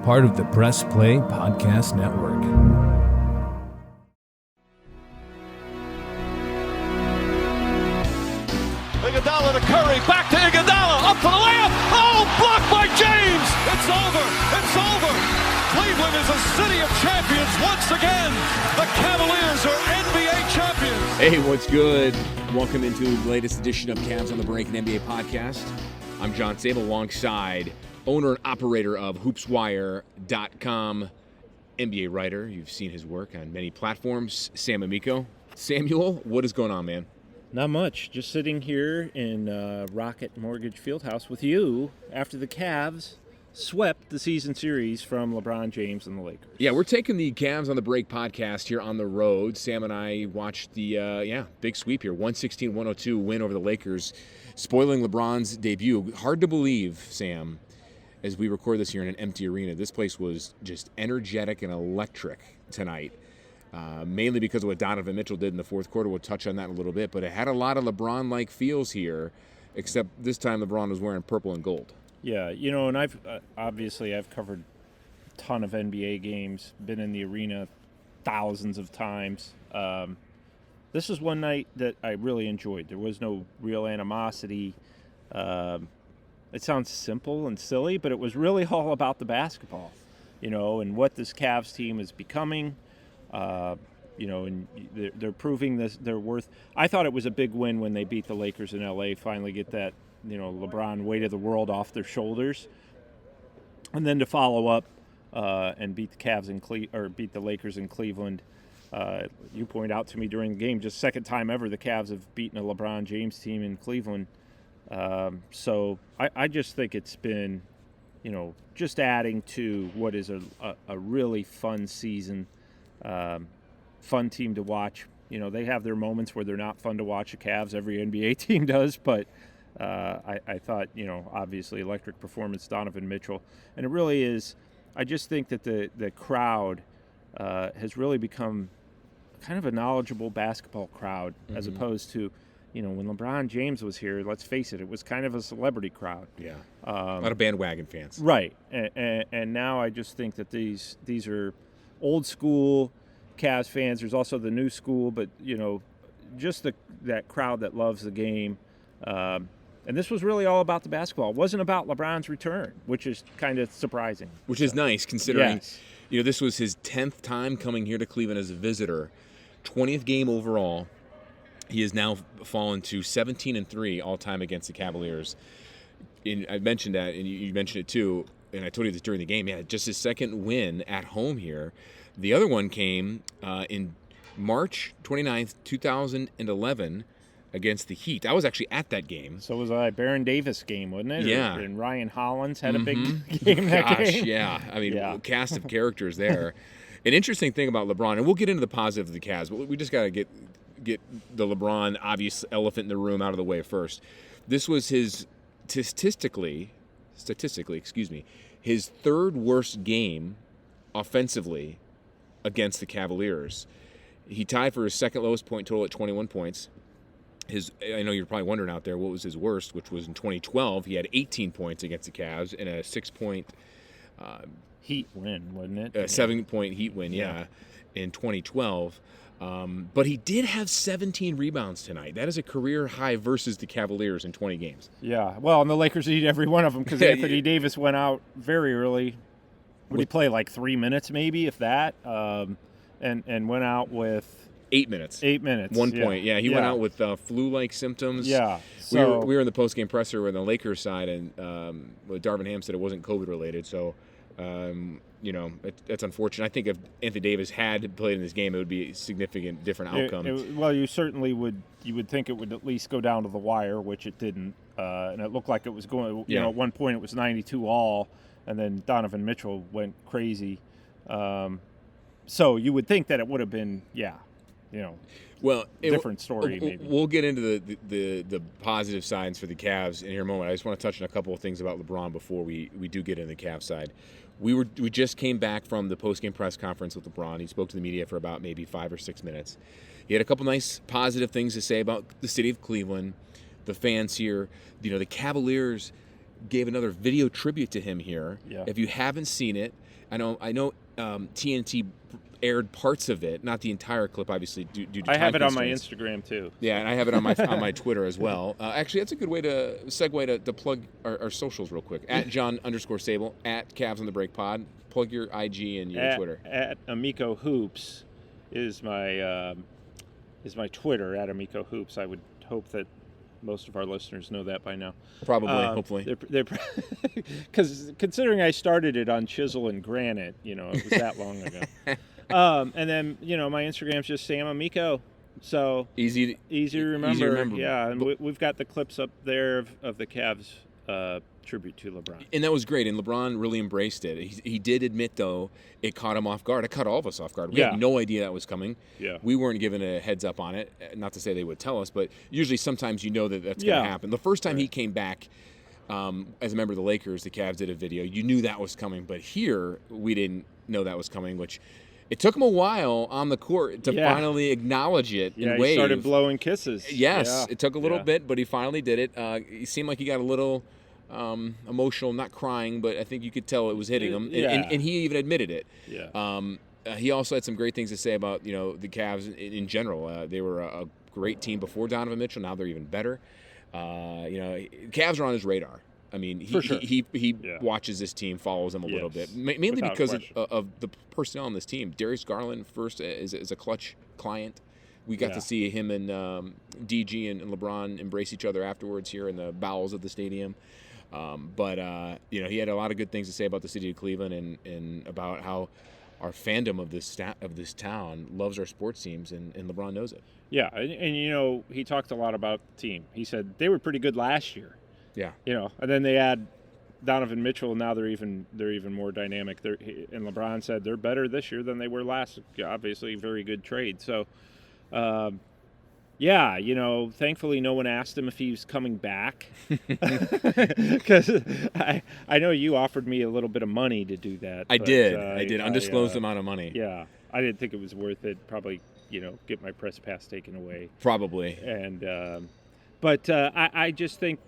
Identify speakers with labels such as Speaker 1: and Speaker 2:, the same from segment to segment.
Speaker 1: part of the Press Play Podcast Network.
Speaker 2: Iguodala to Curry, back to Iguodala, up for the layup. Oh, blocked by James. It's over. It's over. Cleveland is a city of champions once again. The Cavaliers are NBA champions.
Speaker 3: Hey, what's good? Welcome into the latest edition of Cavs on the Break, an NBA podcast. I'm John Sabol, alongside owner and operator of HoopsWire.com, NBA writer. You've seen his work on many platforms, Sam Amico. Samuel, what is going on, man?
Speaker 4: Not much. Just sitting here in Rocket Mortgage Fieldhouse with you after the Cavs swept the season series from LeBron James and the Lakers.
Speaker 3: Yeah, we're taking the Cavs on the Break podcast here on the road. Sam and I watched the big sweep here, 116-102 win over the Lakers, spoiling LeBron's debut. Hard to believe, Sam, as we record this here in an empty arena. This place was just energetic and electric tonight. Mainly because of what Donovan Mitchell did in the fourth quarter. We'll touch on that in a little bit. But it had a lot of LeBron-like feels here, except this time LeBron was wearing purple and gold.
Speaker 4: Yeah, you know, and I've covered a ton of NBA games, been in the arena thousands of times. This is one night that I really enjoyed. There was no real animosity. It sounds simple and silly, but it was really all about the basketball, you know, and what this Cavs team is becoming. And they're proving their worth. I thought it was a big win when they beat the Lakers in LA, finally get that, LeBron weight of the world off their shoulders. And then to follow up and beat the Cavs beat the Lakers in Cleveland. You point out to me during the game, just second time ever the Cavs have beaten a LeBron James team in Cleveland. So I just think it's been, just adding to what is a really fun season. Fun team to watch. They have their moments where they're not fun to watch. The Cavs, every NBA team does, but I thought, obviously electric performance, Donovan Mitchell. And it really is, I just think that the crowd has really become kind of a knowledgeable basketball crowd, as opposed to, when LeBron James was here, let's face it, it was kind of a celebrity crowd.
Speaker 3: Yeah, a lot of bandwagon fans.
Speaker 4: Right, and now I just think that these are old school Cavs fans. There's also the new school, but just that crowd that loves the game. And this was really all about the basketball. It wasn't about LeBron's return, which is kind of surprising.
Speaker 3: Which is nice, considering
Speaker 4: yes.
Speaker 3: This was his 10th time coming here to Cleveland as a visitor, 20th game overall. He has now fallen to 17-3 all time against the Cavaliers. I mentioned that, and you mentioned it too. And I told you this during the game, just his second win at home here. The other one came in March 29th, 2011 against the Heat. I was actually at that game.
Speaker 4: So was I. Baron Davis game, wasn't it?
Speaker 3: Yeah.
Speaker 4: And Ryan Hollins had a big game that game.
Speaker 3: Yeah. I mean, cast of characters there. An interesting thing about LeBron, and we'll get into the positive of the Cavs, but we just got to get the LeBron obvious elephant in the room out of the way first. This was his statistically, his third worst game offensively against the Cavaliers. He tied for his second lowest point total at 21 points. I know you're probably wondering out there what was his worst, which was in 2012. He had 18 points against the Cavs in a 6-point
Speaker 4: Heat win, wasn't it?
Speaker 3: A 7-point Heat win, in 2012. But he did have 17 rebounds tonight. That is a career high versus the Cavaliers in 20 games.
Speaker 4: Yeah, well, and the Lakers need every one of them because Anthony Davis went out very early. Would he play like 3 minutes maybe, if that? And went out with
Speaker 3: 8 minutes.
Speaker 4: 8 minutes.
Speaker 3: 1 point. Yeah, he went out with flu-like symptoms.
Speaker 4: Yeah.
Speaker 3: So, we were in the post-game presser on the Lakers side, and Darvin Ham said it wasn't COVID-related. So, it's unfortunate. I think if Anthony Davis had played in this game, it would be a significant different outcome.
Speaker 4: Well, you certainly would. You would think it would at least go down to the wire, which it didn't. And it looked like it was going. At one point it was 92-all, and then Donovan Mitchell went crazy. So you would think that it would have been, different story. Maybe
Speaker 3: we'll get into the positive signs for the Cavs in here in a moment. I just want to touch on a couple of things about LeBron before we do get into the Cavs side. We just came back from the post-game press conference with LeBron. He spoke to the media for about maybe 5 or 6 minutes. He had a couple nice positive things to say about the city of Cleveland, the fans here. The Cavaliers gave another video tribute to him here.
Speaker 4: Yeah.
Speaker 3: If you haven't seen it, I know TNT aired parts of it, not the entire clip, obviously, due to time
Speaker 4: I have it on my
Speaker 3: constraints.
Speaker 4: Instagram too.
Speaker 3: Yeah, and I have it on my on my Twitter as well. Actually, that's a good way to segue to plug our socials real quick. At John_Sabol, at Cavs on the Break Pod. Plug your IG and your Twitter.
Speaker 4: At Amico Hoops is my Twitter, at Amico Hoops. I would hope that most of our listeners know that by now.
Speaker 3: Probably, hopefully.
Speaker 4: Because considering I started it on Chisel and Granite, it was that long ago. And then, my Instagram's just Sam Amico. So
Speaker 3: easy to remember.
Speaker 4: Yeah, and we've got the clips up there of the Cavs tribute to LeBron.
Speaker 3: And that was great, and LeBron really embraced it. He did admit, though, it caught him off guard. It caught all of us off guard. We had no idea that was coming.
Speaker 4: Yeah.
Speaker 3: We weren't given a heads up on it. Not to say they would tell us, but usually sometimes you know that that's going to happen. The first time he came back as a member of the Lakers, the Cavs did a video. You knew that was coming, but here we didn't know that was coming, which it took him a while on the court to finally acknowledge it and wave.
Speaker 4: He started blowing kisses.
Speaker 3: Yes, it took a little bit, but he finally did it. He seemed like he got a little emotional, not crying, but I think you could tell it was hitting him, and he even admitted it.
Speaker 4: Yeah.
Speaker 3: He also had some great things to say about the Cavs in general. They were a great team before Donovan Mitchell. Now they're even better. Cavs are on his radar. I mean, he watches this team, follows them a little bit, mainly
Speaker 4: Without
Speaker 3: because
Speaker 4: question.
Speaker 3: of the personnel on this team. Darius Garland first is a clutch client. We got to see him and DG and LeBron embrace each other afterwards here in the bowels of the stadium. But he had a lot of good things to say about the city of Cleveland and about how our fandom of this town loves our sports teams, and LeBron knows it.
Speaker 4: Yeah, and he talked a lot about the team. He said they were pretty good last year.
Speaker 3: Yeah.
Speaker 4: And then they add Donovan Mitchell, and now they're even more dynamic. And LeBron said they're better this year than they were last. Obviously, very good trade. So, thankfully no one asked him if he was coming back, because I know you offered me a little bit of money to do that.
Speaker 3: I did. Undisclosed amount of money.
Speaker 4: Yeah, I didn't think it was worth it. Probably, get my press pass taken away.
Speaker 3: Probably.
Speaker 4: And but I just think,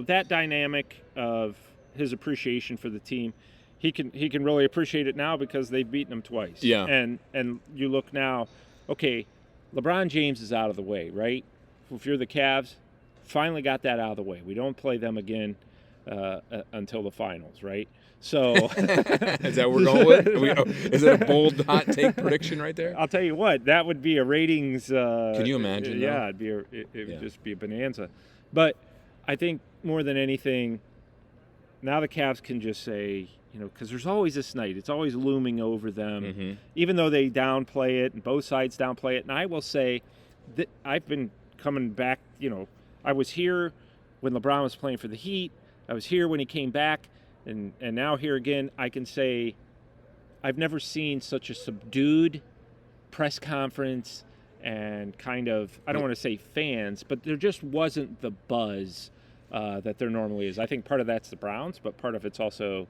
Speaker 4: that dynamic of his appreciation for the team, he can really appreciate it now because they've beaten him twice.
Speaker 3: Yeah.
Speaker 4: And you look now, okay, LeBron James is out of the way, right? If you're the Cavs, finally got that out of the way. We don't play them again until the finals, right? So
Speaker 3: is that what we're going with? Is it a bold hot take prediction right there?
Speaker 4: I'll tell you what, that would be a ratings.
Speaker 3: Can you imagine?
Speaker 4: Yeah, it would just be a bonanza. But I think more than anything, now the Cavs can just say, because there's always this night. It's always looming over them, even though they downplay it and both sides downplay it. And I will say that I've been coming back, I was here when LeBron was playing for the Heat. I was here when he came back. And now here again, I can say I've never seen such a subdued press conference and kind of, I don't want to say fans, but there just wasn't the buzz that there normally is. I think part of that's the Browns, but part of it's also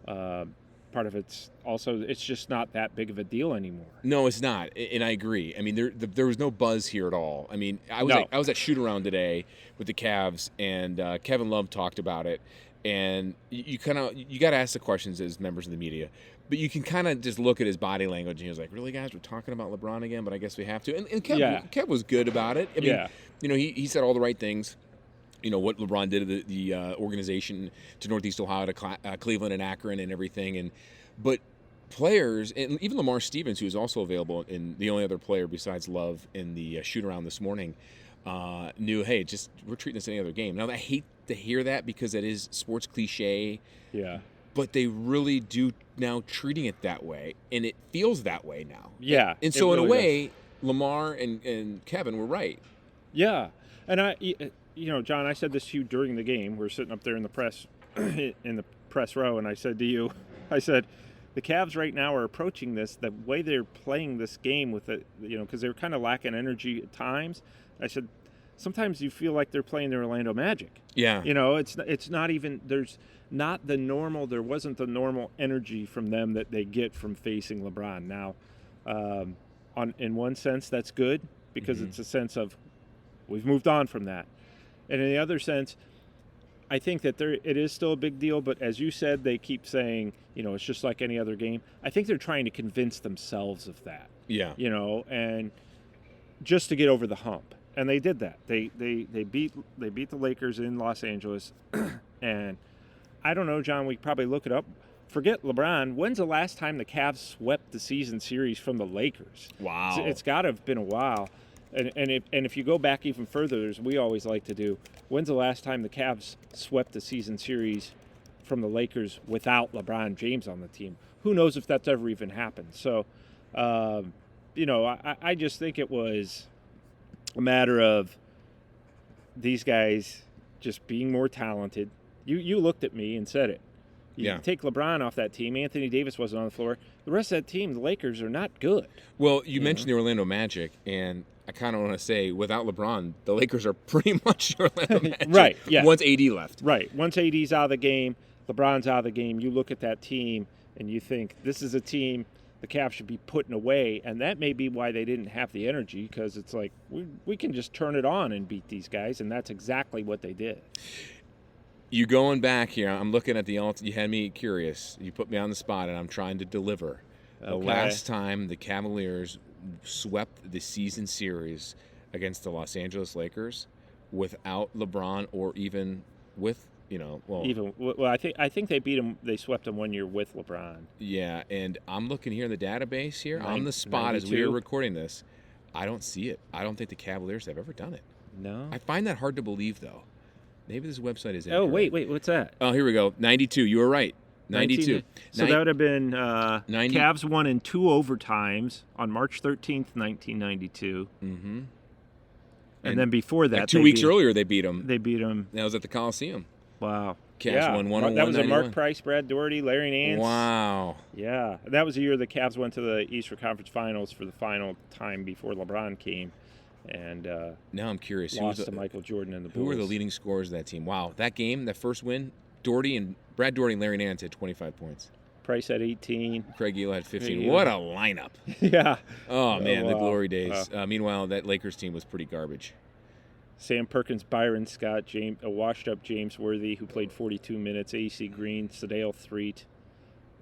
Speaker 4: it's just not that big of a deal anymore.
Speaker 3: No, it's not, and I agree. I mean, there was no buzz here at all. I mean, I was at shoot around today with the Cavs, and Kevin Love talked about it. And you got to ask the questions as members of the media, but you can kind of just look at his body language, and he was like, "Really, guys, we're talking about LeBron again?" But I guess we have to. And Kev was good about it. I mean, he said all the right things. What LeBron did to the organization, to Northeast Ohio, to Cleveland and Akron and everything. But players, and even Lamar Stevens, who was also available, and the only other player besides Love in the shoot around this morning, knew, hey, we're treating this any other game. Now, I hate to hear that because it is sports cliche.
Speaker 4: Yeah.
Speaker 3: But they really do now treating it that way, and it feels that way now.
Speaker 4: Yeah.
Speaker 3: And so really in a way, does. Lamar and Kevin were right.
Speaker 4: Yeah. And John, I said this to you during the game. We're sitting up there in the press row, and I said to you, the Cavs right now are approaching this, the way they're playing this game with it, because they're kind of lacking energy at times. I said, sometimes you feel like they're playing the Orlando Magic.
Speaker 3: Yeah.
Speaker 4: It's not even, there wasn't the normal energy from them that they get from facing LeBron. Now, in one sense, that's good because it's a sense of we've moved on from that. And in the other sense, I think that it is still a big deal, but as you said, they keep saying, it's just like any other game. I think they're trying to convince themselves of that.
Speaker 3: Yeah.
Speaker 4: And just to get over the hump. And they did that. They beat the Lakers in Los Angeles. And I don't know, John, we could probably look it up. Forget LeBron. When's the last time the Cavs swept the season series from the Lakers?
Speaker 3: Wow.
Speaker 4: It's got to have been a while. And if you go back even further, as we always like to do, when's the last time the Cavs swept the season series from the Lakers without LeBron James on the team? Who knows if that's ever even happened? So, I just think it was a matter of these guys just being more talented. You looked at me and said it. You take LeBron off that team. Anthony Davis wasn't on the floor. The rest of that team, the Lakers, are not good.
Speaker 3: Well, you mentioned the Orlando Magic, and I kind of want to say, without LeBron, the Lakers are pretty much Orlando Magic.
Speaker 4: Right, yeah.
Speaker 3: Once AD left.
Speaker 4: Right. Once AD's out of the game, LeBron's out of the game, you look at that team, and you think, this is a team the Cavs should be putting away, and that may be why they didn't have the energy, because it's like, we can just turn it on and beat these guys, and that's exactly what they did.
Speaker 3: You going back here, I'm looking at you had me curious. You put me on the spot, and I'm trying to deliver. The last time the Cavaliers swept the season series against the Los Angeles Lakers without LeBron, or even with,
Speaker 4: I think they beat them. They swept them 1 year with LeBron.
Speaker 3: Yeah, and I'm looking here in the database here on the spot 92. As we are recording this. I don't see it. I don't think the Cavaliers have ever done it.
Speaker 4: No.
Speaker 3: I find that hard to believe, though. Maybe this website is
Speaker 4: incorrect. Oh, wait, what's that?
Speaker 3: Oh, here we go. 92. You were right. 92.
Speaker 4: So that would have been Cavs won in 2 overtimes on March 13th, 1992.
Speaker 3: Mm-hmm.
Speaker 4: And then before that,
Speaker 3: 2 weeks earlier, they beat them.
Speaker 4: They beat them.
Speaker 3: That was at the Coliseum.
Speaker 4: Wow.
Speaker 3: Cavs won 101.
Speaker 4: That was a Mark Price, Brad Daugherty, Larry Nance.
Speaker 3: Wow.
Speaker 4: Yeah. That was the year the Cavs went to the Eastern Conference Finals for the final time before LeBron came. And
Speaker 3: now I'm curious.
Speaker 4: Lost to Michael Jordan and the Bulls.
Speaker 3: Who were the leading scorers of that team? Wow. That game, that first win, Brad Daugherty and Larry Nance had 25 points.
Speaker 4: Price had 18.
Speaker 3: Craig Elo had 15. What a lineup.
Speaker 4: Yeah.
Speaker 3: Oh, man, the glory days. Meanwhile, that Lakers team was pretty garbage.
Speaker 4: Sam Perkins, Byron Scott, a washed-up James Worthy, who played 42 minutes, A.C. Green, Sadale Threet.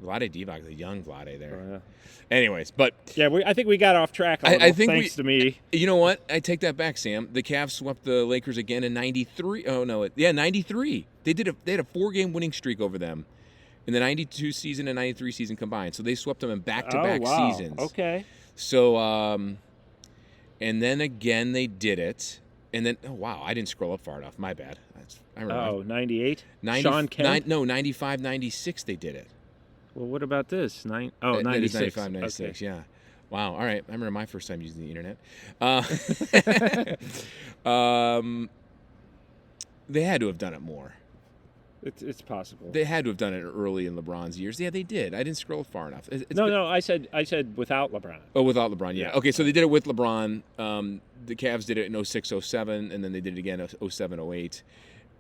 Speaker 3: Vlade Divac, the young Vlade there. Anyways, but...
Speaker 4: Yeah, I think we got off track a little, thanks to me.
Speaker 3: You know what? I take that back, Sam. The Cavs swept the Lakers again in 93. Oh, no. 93. They had a 4-game winning streak over them in the 92 season and 93 season combined. So they swept them in back-to-back seasons.
Speaker 4: Okay.
Speaker 3: So, and then again they did it. And then, I didn't scroll up far enough. My bad. I remember.
Speaker 4: 98? Sean Kemp?
Speaker 3: 95, 96 they did it.
Speaker 4: Well, what about this? 96.
Speaker 3: That is 95, 96, okay. Yeah. Wow, all right. I remember my first time using the internet. They had to have done it more.
Speaker 4: It's possible.
Speaker 3: They had to have done it early in LeBron's years. Yeah, they did. I didn't scroll far enough.
Speaker 4: No, I said without LeBron.
Speaker 3: Oh, without LeBron, yeah. Okay, so they did it with LeBron. The Cavs did it in 06, 07, and then they did it again in 07, 08,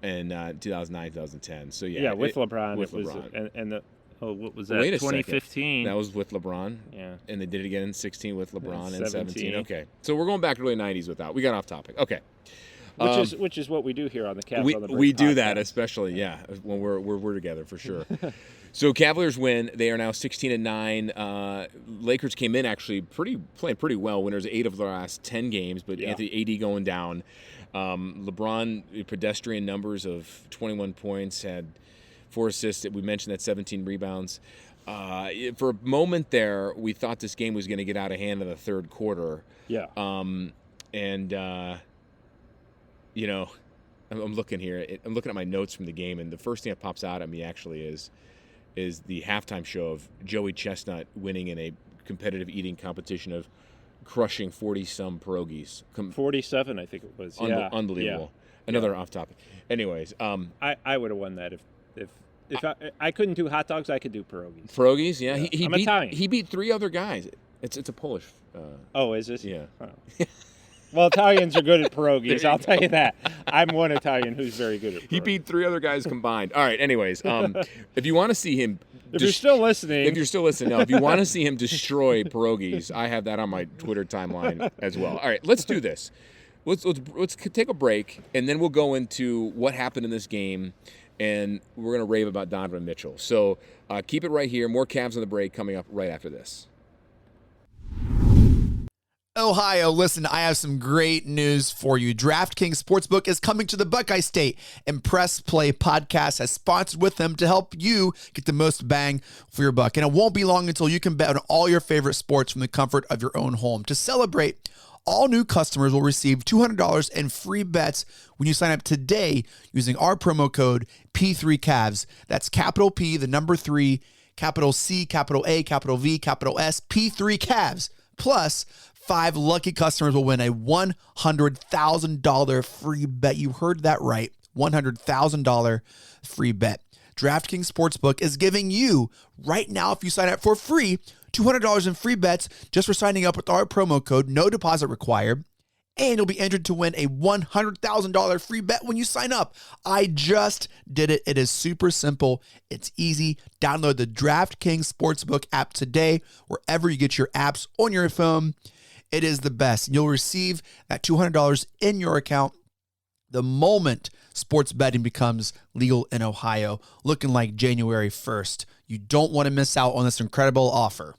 Speaker 3: and 2009, 2010. So, yeah.
Speaker 4: Yeah, with LeBron.
Speaker 3: With LeBron.
Speaker 4: What was that?
Speaker 3: Wait a
Speaker 4: 2015.
Speaker 3: Second. That was with LeBron.
Speaker 4: Yeah.
Speaker 3: And they did it again in 16 with LeBron and 17. Okay. So we're going back early 90s without. We got off topic. Okay.
Speaker 4: Which is what we do here on the Cavs on the Break
Speaker 3: We do
Speaker 4: podcast.
Speaker 3: that, especially, when we're together for sure. So Cavaliers win. They are now 16-9. Lakers came in actually playing pretty well. Winners 8 of the last 10 games, but Anthony AD going down. LeBron, pedestrian numbers of 21 points, had 4 assists. We mentioned that 17 rebounds. For a moment there, we thought this game was going to get out of hand in the third quarter.
Speaker 4: Yeah.
Speaker 3: I'm looking here. I'm looking at my notes from the game, and the first thing that pops out at me actually is the halftime show of Joey Chestnut winning in a competitive eating competition of crushing 40-some pierogies.
Speaker 4: 47, I think it was.
Speaker 3: Unbelievable. Yeah. Another off topic. Anyways,
Speaker 4: I would have won that if I couldn't do hot dogs, I could do pierogies.
Speaker 3: Pierogies, yeah.
Speaker 4: I'm Italian.
Speaker 3: He beat 3 other guys. It's a Polish.
Speaker 4: Is this?
Speaker 3: Yeah.
Speaker 4: Oh. Well, Italians are good at pierogies. I'll tell you that. I'm one Italian who's very good at pierogies.
Speaker 3: He beat 3 other guys combined. All right. Anyways, if you want to see him,
Speaker 4: if you're still listening,
Speaker 3: no. If you want to see him destroy pierogies, I have that on my Twitter timeline as well. All right. Let's do this. let's take a break, and then we'll go into what happened in this game, and we're going to rave about Donovan Mitchell. So keep it right here. More Cavs on the break coming up right after this.
Speaker 5: Ohio, listen, I have some great news for you. DrafKings Sportsbook is coming to the Buckeye State, and Press Play Podcast has sponsored with them to help you get the most bang for your buck. And it won't be long until you can bet on all your favorite sports from the comfort of your own home. To celebrate, all new customers will receive $200 in free bets when you sign up today using our promo code P3Cavs. That's capital P, the number 3, capital C, capital A, capital V, capital S, P3Cavs. Plus, 5 lucky customers will win a $100,000 free bet. You heard that right. $100,000 free bet. DraftKings Sportsbook is giving you, right now, if you sign up for free, $200 in free bets just for signing up with our promo code, no deposit required. And you'll be entered to win a $100,000 free bet when you sign up. I just did it. It is super simple. It's easy. Download the DraftKings Sportsbook app today, wherever you get your apps on your phone. It is the best. You'll receive that $200 in your account the moment sports betting becomes legal in Ohio, looking like January 1st. You don't want to miss out on this incredible offer.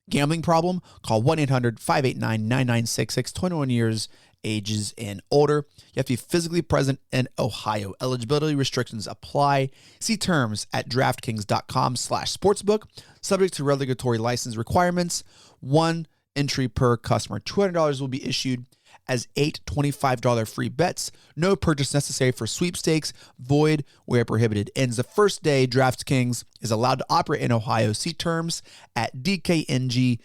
Speaker 5: Gambling problem? Call 1-800-589-9966, 21 years, ages, and older. You have to be physically present in Ohio. Eligibility restrictions apply. See terms at DraftKings.com/sportsbook. Subject to regulatory license requirements. One entry per customer. $200 will be issued as 8 $25 free bets. No purchase necessary for sweepstakes. Void where prohibited. Ends the first day DraftKings is allowed to operate in Ohio. See terms at dkng.co/OH.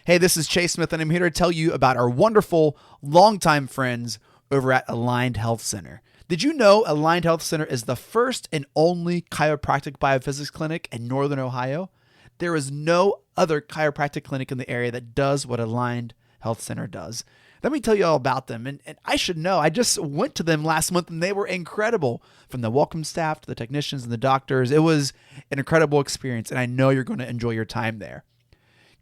Speaker 5: Hey, this is Chase Smith, and I'm here to tell you about our wonderful longtime friends over at Aligned Health Center. Did you know Aligned Health Center is the first and only chiropractic biophysics clinic in Northern Ohio? There is no other chiropractic clinic in the area that does what Aligned Health Center does. Let me tell you all about them. And I should know, I just went to them last month and they were incredible. From the welcome staff to the technicians and the doctors, it was an incredible experience, and I know you're going to enjoy your time there.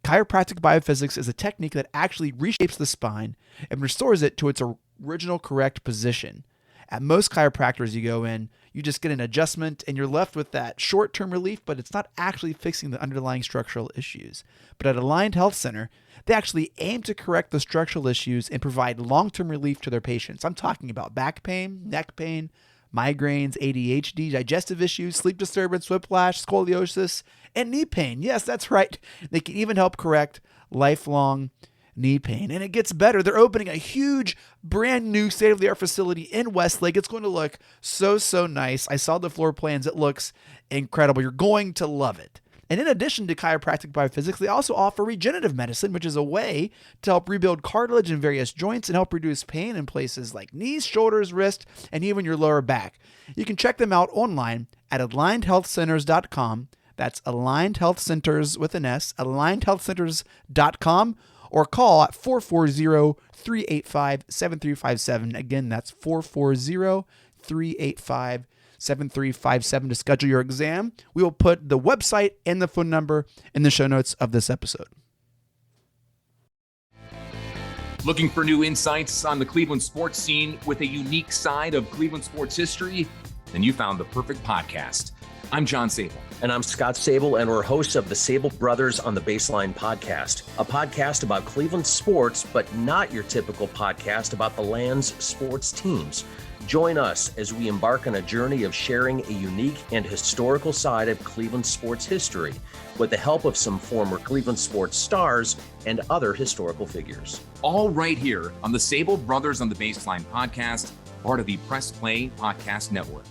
Speaker 5: Chiropractic biophysics is a technique that actually reshapes the spine and restores it to its original correct position. At most chiropractors you go in, you just get an adjustment and you're left with that short-term relief, but it's not actually fixing the underlying structural issues. But at Aligned Health Center, they actually aim to correct the structural issues and provide long-term relief to their patients. I'm talking about back pain, neck pain, migraines, ADHD, digestive issues, sleep disturbance, whiplash, scoliosis, and knee pain. Yes, that's right. They can even help correct lifelong knee pain. And it gets better. They're opening a huge, brand new state-of-the-art facility in Westlake. It's going to look so nice. I saw the floor plans. It looks incredible. You're going to love it. And in addition to chiropractic biophysics, they also offer regenerative medicine, which is a way to help rebuild cartilage in various joints and help reduce pain in places like knees, shoulders, wrist, and even your lower back. You can check them out online at alignedhealthcenters.com. That's Aligned Health Centers with an S, alignedhealthcenters.com, or call at 440-385-7357. Again, that's 440-385-7357 to schedule your exam. We will put the website and the phone number in the show notes of this episode.
Speaker 6: Looking for new insights on the Cleveland sports scene with a unique side of Cleveland sports history? Then you found the perfect podcast. I'm John Sabol.
Speaker 7: And I'm Scott Sabol, and we're hosts of the Sabol Brothers on the Baseline podcast, a podcast about Cleveland sports, but not your typical podcast about the land's sports teams. Join us as we embark on a journey of sharing a unique and historical side of Cleveland sports history with the help of some former Cleveland sports stars and other historical figures.
Speaker 6: All right here on the Sabol Brothers on the Baseline podcast, part of the Press Play Podcast Network.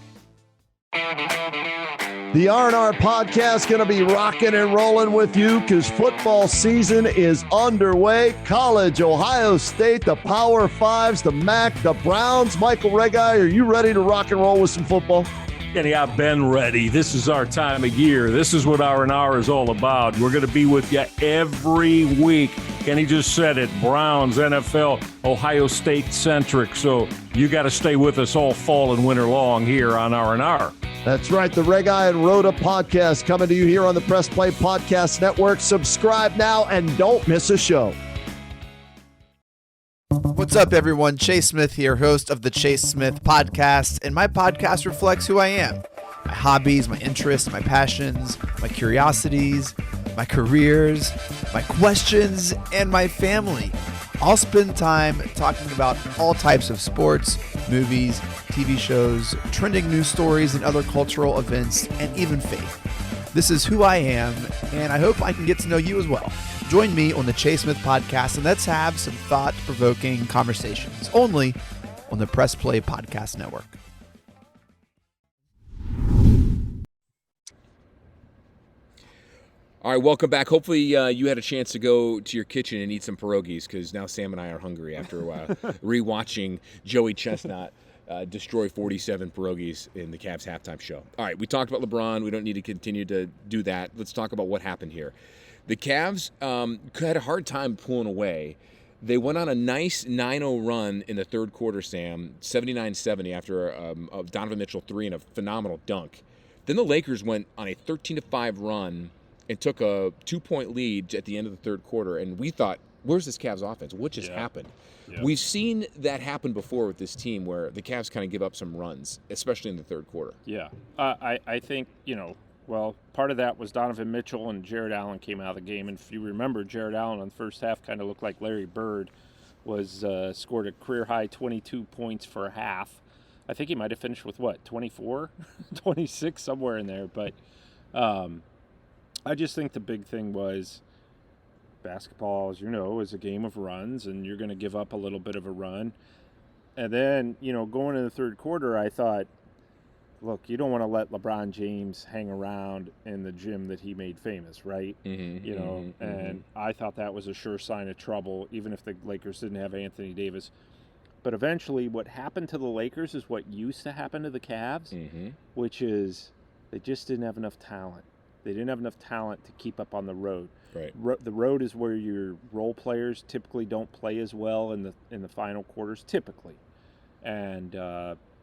Speaker 8: The R&R podcast going to be rocking and rolling with you because football season is underway. College, Ohio State, the Power Fives, the MAC, the Browns. Michael Regai, are you ready to rock and roll with some football?
Speaker 9: Kenny, I've been ready. This is our time of year. This is what R&R is all about. We're going to be with you every week. Kenny just said it. Browns, NFL, Ohio State centric. So you got to stay with us all fall and winter long here on R&R.
Speaker 8: That's right. The Regai and Rhoda podcast coming to you here on the Press Play Podcast Network. Subscribe now and don't miss a show.
Speaker 5: What's up, everyone? Chase Smith here, host of the Chase Smith Podcast, and my podcast reflects who I am. My hobbies, my interests, my passions, my curiosities, my careers, my questions, and my family. I'll spend time talking about all types of sports, movies, TV shows, trending news stories, and other cultural events, and even faith. This is who I am, and I hope I can get to know you as well. Join me on the Chase Smith Podcast, and let's have some thought-provoking conversations, only on the Press Play Podcast Network.
Speaker 3: All right, welcome back. Hopefully you had a chance to go to your kitchen and eat some pierogies, because now Sam and I are hungry after a while, rewatching Joey Chestnut destroy 47 pierogies in the Cavs halftime show. All right, we talked about LeBron. We don't need to continue to do that. Let's talk about what happened here. The Cavs had a hard time pulling away. They went on a nice 9-0 run in the third quarter, Sam, 79-70 after a Donovan Mitchell 3 and a phenomenal dunk. Then the Lakers went on a 13-5 run and took a 2-point lead at the end of the third quarter. And we thought, where's this Cavs offense? What just happened? Yeah. We've seen that happen before with this team where the Cavs kind of give up some runs, especially in the third quarter.
Speaker 4: Yeah. I think, well, part of that was Donovan Mitchell and Jared Allen came out of the game. And if you remember, Jared Allen in the first half kind of looked like Larry Bird, scored a career-high 22 points for a half. I think he might have finished with, 24? 26, somewhere in there. But I just think the big thing was basketball, as you know, is a game of runs, and you're going to give up a little bit of a run. And then, going into the third quarter, I thought, look, you don't want to let LeBron James hang around in the gym that he made famous, right? And I thought that was a sure sign of trouble, even if the Lakers didn't have Anthony Davis. But eventually what happened to the Lakers is what used to happen to the Cavs, which is they just didn't have enough talent. They didn't have enough talent to keep up on the road.
Speaker 3: Right.
Speaker 4: The road is where your role players typically don't play as well in the final quarters, typically. And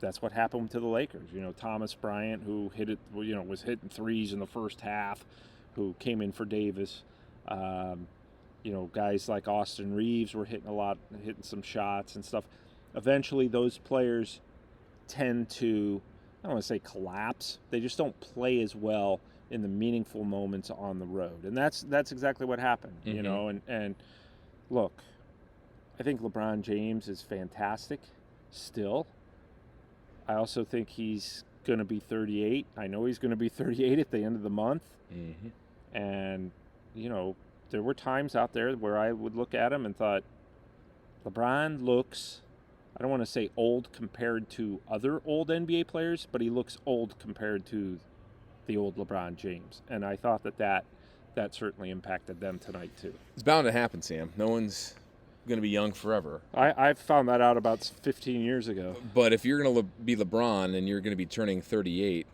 Speaker 4: that's what happened to the Lakers. Thomas Bryant, who hit it, was hitting threes in the first half, who came in for Davis. Guys like Austin Reeves were hitting some shots and stuff. Eventually, those players tend to, I don't want to say collapse. They just don't play as well in the meaningful moments on the road. And that's exactly what happened, and look, I think LeBron James is fantastic still. I also think he's going to be 38. I know he's going to be 38 at the end of the month. And, there were times out there where I would look at him and thought, LeBron looks, I don't want to say old compared to other old NBA players, but he looks old compared to the old LeBron James. And I thought that certainly impacted them tonight too.
Speaker 3: It's bound to happen, Sam. No one's going to be young forever.
Speaker 4: I found that out about 15 years ago.
Speaker 3: But if you're going to be LeBron and you're going to be turning 38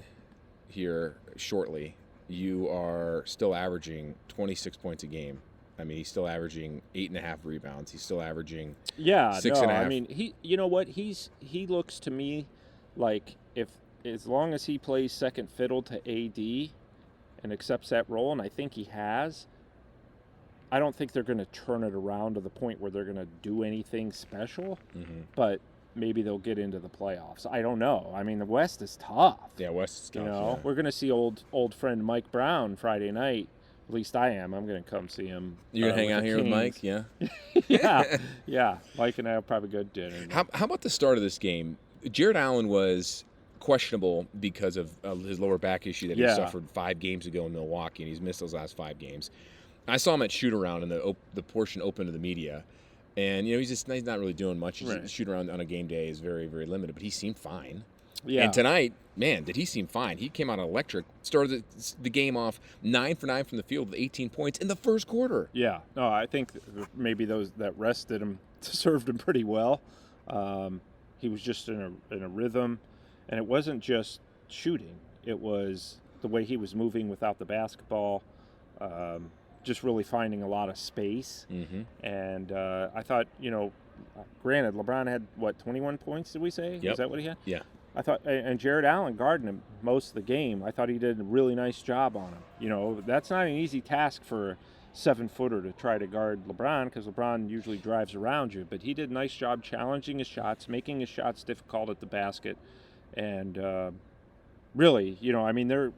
Speaker 3: here shortly, you are still averaging 26 points a game. I mean, he's still averaging 8.5 rebounds. He's still averaging 6.5.
Speaker 4: I mean, he looks to me like as long as he plays second fiddle to AD and accepts that role, and I think he has, I don't think they're going to turn it around to the point where they're going to do anything special, but maybe they'll get into the playoffs. I don't know. I mean, the West is tough.
Speaker 3: Yeah, West is tough. Yeah.
Speaker 4: We're going to see old friend Mike Brown Friday night. At least I am. I'm going to come see him.
Speaker 3: You're going to hang out here with Mike? Yeah.
Speaker 4: Yeah. Mike and I will probably go to dinner.
Speaker 3: How about the start of this game? Jared Allen was questionable because of his lower back issue that he suffered 5 games ago in Milwaukee, and he's missed those last 5 games. I saw him at shoot-around in the portion open to the media, and he's not really doing much. Shoot-around on a game day is very, very limited, but he seemed fine. Yeah. And tonight, man, did he seem fine. He came out electric, started the game off 9 for 9 from the field with 18 points in the first quarter.
Speaker 4: Yeah. No, I think maybe those that rested him served him pretty well. He was just in a rhythm. And it wasn't just shooting. It was the way he was moving without the basketball, just really finding a lot of space. And I thought, granted, LeBron had, 21 points, did we say?
Speaker 3: Yep.
Speaker 4: Is that what he had?
Speaker 3: Yeah.
Speaker 4: I thought, and Jared Allen guarding him most of the game. I thought he did a really nice job on him. That's not an easy task for 7-footer to try to guard LeBron, because LeBron usually drives around you. But he did a nice job challenging his shots, making his shots difficult at the basket. And really, Jared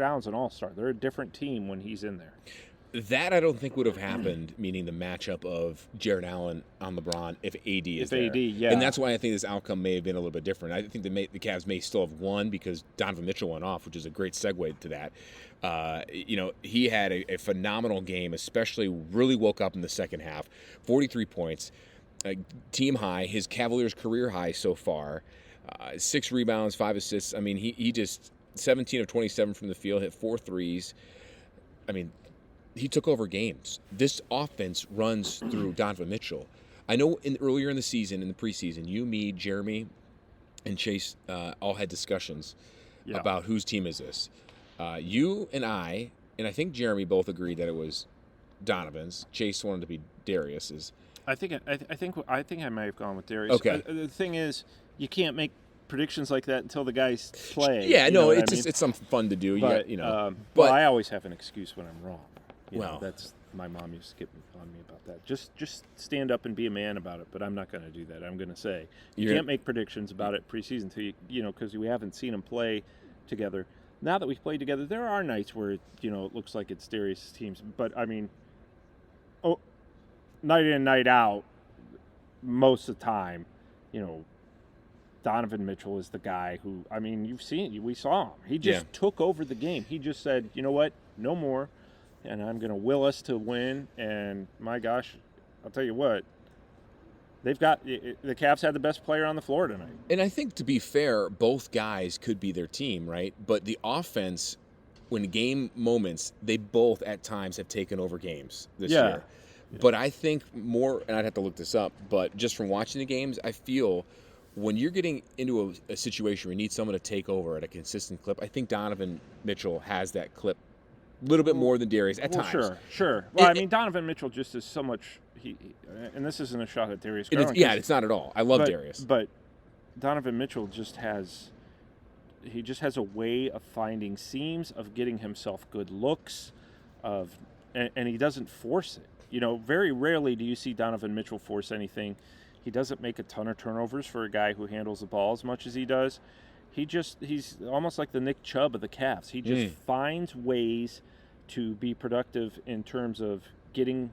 Speaker 4: Allen's an all-star. They're a different team when he's in there.
Speaker 3: That I don't think would have happened, meaning the matchup of Jared Allen on LeBron if AD is there.
Speaker 4: Yeah.
Speaker 3: And that's why I think this outcome may have been a little bit different. I think the Cavs may still have won because Donovan Mitchell went off, which is a great segue to that. He had a phenomenal game, especially really woke up in the second half. 43 points, team high, his Cavaliers career high so far. 6 rebounds, 5 assists. I mean, he just 17 of 27 from the field, hit 4 threes. I mean, he took over games. This offense runs through Donovan Mitchell. I know earlier in the season, in the preseason, you, me, Jeremy, and Chase all had discussions about whose team is this. You and I think Jeremy both agreed that it was Donovan's. Chase wanted to be Darius's.
Speaker 4: I think I might have gone with Darius.
Speaker 3: Okay.
Speaker 4: The thing is, you can't make predictions like that until the guys play.
Speaker 3: Yeah,
Speaker 4: it's
Speaker 3: just it's something fun to do.
Speaker 4: But,
Speaker 3: but
Speaker 4: I always have an excuse when I'm wrong.
Speaker 3: Well,
Speaker 4: that's my mom used to get on me about that. Just stand up and be a man about it. But I'm not going to do that. I'm going to say you can't make predictions about it preseason until because we haven't seen them play together. Now that we've played together, there are nights where it looks like it's Darius' teams. But I mean, night in, night out, most of the time, Donovan Mitchell is the guy who, you've seen, we saw him. He just took over the game. He just said, you know what, no more. And I'm going to will us to win. And my gosh, I'll tell you what, the Cavs had the best player on the floor tonight.
Speaker 3: And I think, to be fair, both guys could be their team, right? But the offense, when game moments, they both at times have taken over games this year. But I think more, and I'd have to look this up, but just from watching the games, I feel when you're getting into a situation where you need someone to take over at a consistent clip, I think Donovan Mitchell has that clip a little bit more than Darius at times.
Speaker 4: Sure. Well, Donovan Mitchell just is so much. And this isn't a shot at Darius Garland.
Speaker 3: It's not at all. I love Darius,
Speaker 4: but Donovan Mitchell just has a way of finding seams, of getting himself good looks, and he doesn't force it. Very rarely do you see Donovan Mitchell force anything. He doesn't make a ton of turnovers for a guy who handles the ball as much as he does. He's almost like the Nick Chubb of the Cavs. He just finds ways to be productive in terms of getting,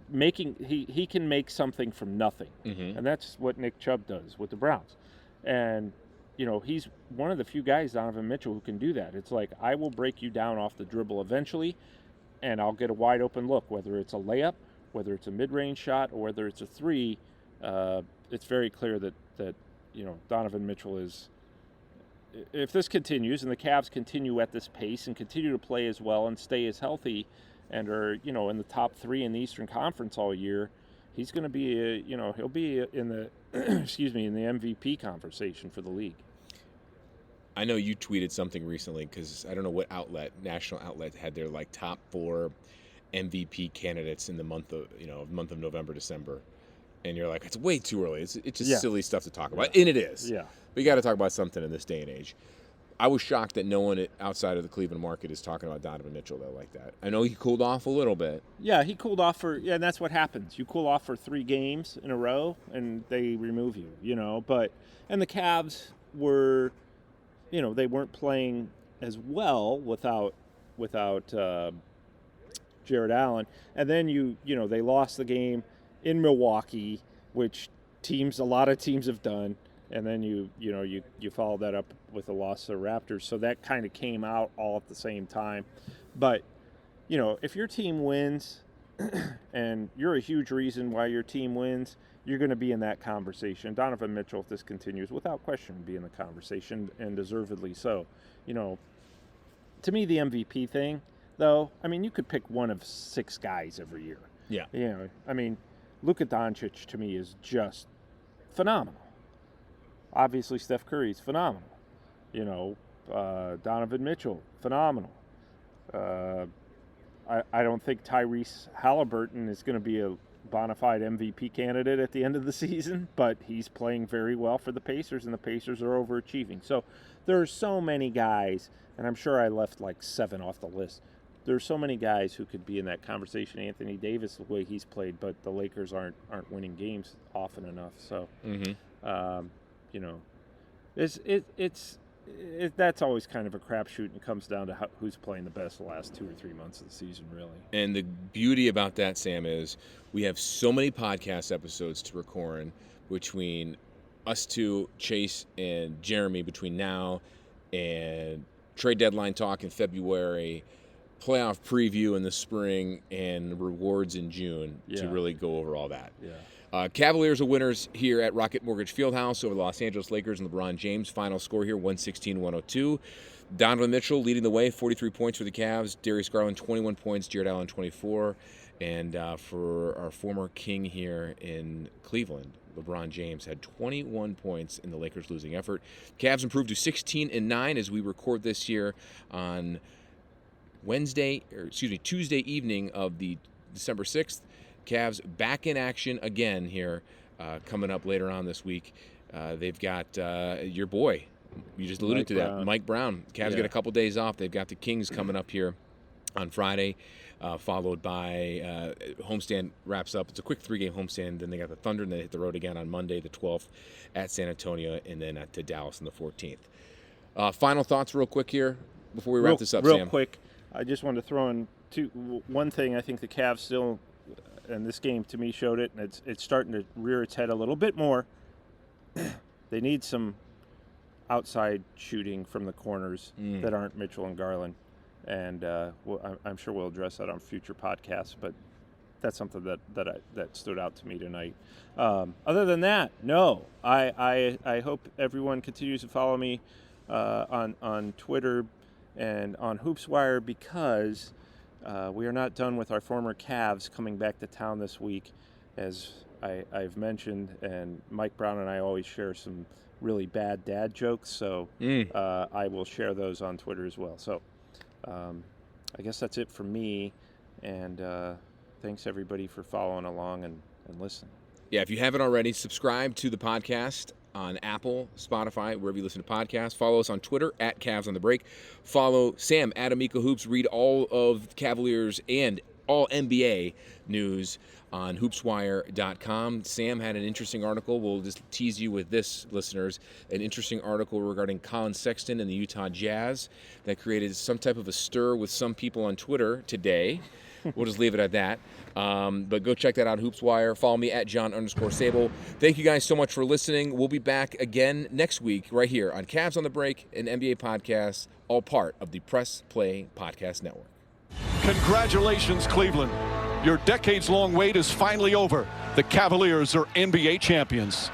Speaker 4: making, he can make something from nothing. Mm-hmm. And that's what Nick Chubb does with the Browns. And, he's one of the few guys, Donovan Mitchell, who can do that. It's like, I will break you down off the dribble eventually, and I'll get a wide open look, whether it's a layup, whether it's a mid-range shot, or whether it's a three. It's very clear that Donovan Mitchell is, if this continues and the Cavs continue at this pace and continue to play as well and stay as healthy and are, in the top 3 in the Eastern Conference all year, he's going to be, he'll be in the, in the MVP conversation for the league.
Speaker 3: I know you tweeted something recently because I don't know what national outlet had their top 4 MVP candidates in the month of November, December. And you're like, it's way too early. It's just silly stuff to talk about. And it is.
Speaker 4: Yeah.
Speaker 3: But you got to talk about something in this day and age. I was shocked that no one outside of the Cleveland market is talking about Donovan Mitchell, though, like that. I know he cooled off a little bit.
Speaker 4: Yeah, he cooled off and that's what happens. You cool off for 3 games in a row, and they remove you, and the Cavs were, they weren't playing as well without Jared Allen. And then they lost the game in Milwaukee, which a lot of teams have done, and then you follow that up with a loss to the Raptors. So that kind of came out all at the same time. But if your team wins, and you're a huge reason why your team wins, you're going to be in that conversation. Donovan Mitchell, if this continues, without question, will be in the conversation, and deservedly so. To me, the MVP thing, though, you could pick one of 6 guys every year.
Speaker 3: Yeah.
Speaker 4: Luka Doncic, to me, is just phenomenal. Obviously, Steph Curry's phenomenal. Donovan Mitchell, phenomenal. I don't think Tyrese Halliburton is going to be a bona fide MVP candidate at the end of the season, but he's playing very well for the Pacers, and the Pacers are overachieving. So there are so many guys, and I'm sure I left 7 off the list, there's so many guys who could be in that conversation. Anthony Davis, the way he's played, but the Lakers aren't winning games often enough. So, that's always kind of a crapshoot, and it comes down to who's playing the best the last 2 or 3 months of the season, really.
Speaker 3: And the beauty about that, Sam, is we have so many podcast episodes to record between us two, Chase and Jeremy, between now and trade deadline talk in February, playoff preview in the spring, and rewards in June to really go over all that.
Speaker 4: Yeah.
Speaker 3: Cavaliers are winners here at Rocket Mortgage Fieldhouse over the Los Angeles Lakers and LeBron James. Final score here, 116-102. Donovan Mitchell leading the way, 43 points for the Cavs. Darius Garland, 21 points. Jared Allen, 24. And for our former king here in Cleveland, LeBron James had 21 points in the Lakers' losing effort. Cavs improved to 16-9 as we record this here on Tuesday evening of the December 6th. Cavs back in action again here coming up later on this week. They've got your boy, you just alluded to that, Mike Brown. Cavs got a couple days off. They've got the Kings coming up here on Friday, followed by homestand wraps up. It's a quick 3-game homestand. Then they got the Thunder, and they hit the road again on Monday the 12th at San Antonio, and then to Dallas on the 14th. Final thoughts real quick here before we wrap this up, Sam.
Speaker 4: Real quick, I just wanted to throw in one thing. I think the Cavs still, and this game to me showed it, and it's starting to rear its head a little bit more. They need some outside shooting from the corners that aren't Mitchell and Garland. And I'm sure we'll address that on future podcasts, but that's something that stood out to me tonight. Other than that, no. I hope everyone continues to follow me on Twitter and on HoopsWire, because we are not done with our former Cavs coming back to town this week, as I've mentioned, and Mike Brown and I always share some really bad dad jokes, so I will share those on Twitter as well. So I guess that's it for me, and thanks everybody for following along and listening.
Speaker 3: Yeah, if you haven't already, subscribe to the podcast on Apple, Spotify, wherever you listen to podcasts. Follow us on Twitter at Cavs on the Break. Follow Sam at Amica Hoops. Read all of Cavaliers and all NBA news on hoopswire.com. Sam had an interesting article. We'll just tease you with this, listeners. An interesting article regarding Colin Sexton and the Utah Jazz that created some type of a stir with some people on Twitter today. We'll just leave it at that. But go check that out, HoopsWire. Follow me at John_Sabol. Thank you guys so much for listening. We'll be back again next week right here on Cavs on the Break, an NBA podcast, all part of the Press Play Podcast Network.
Speaker 2: Congratulations, Cleveland. Your decades-long wait is finally over. The Cavaliers are NBA champions.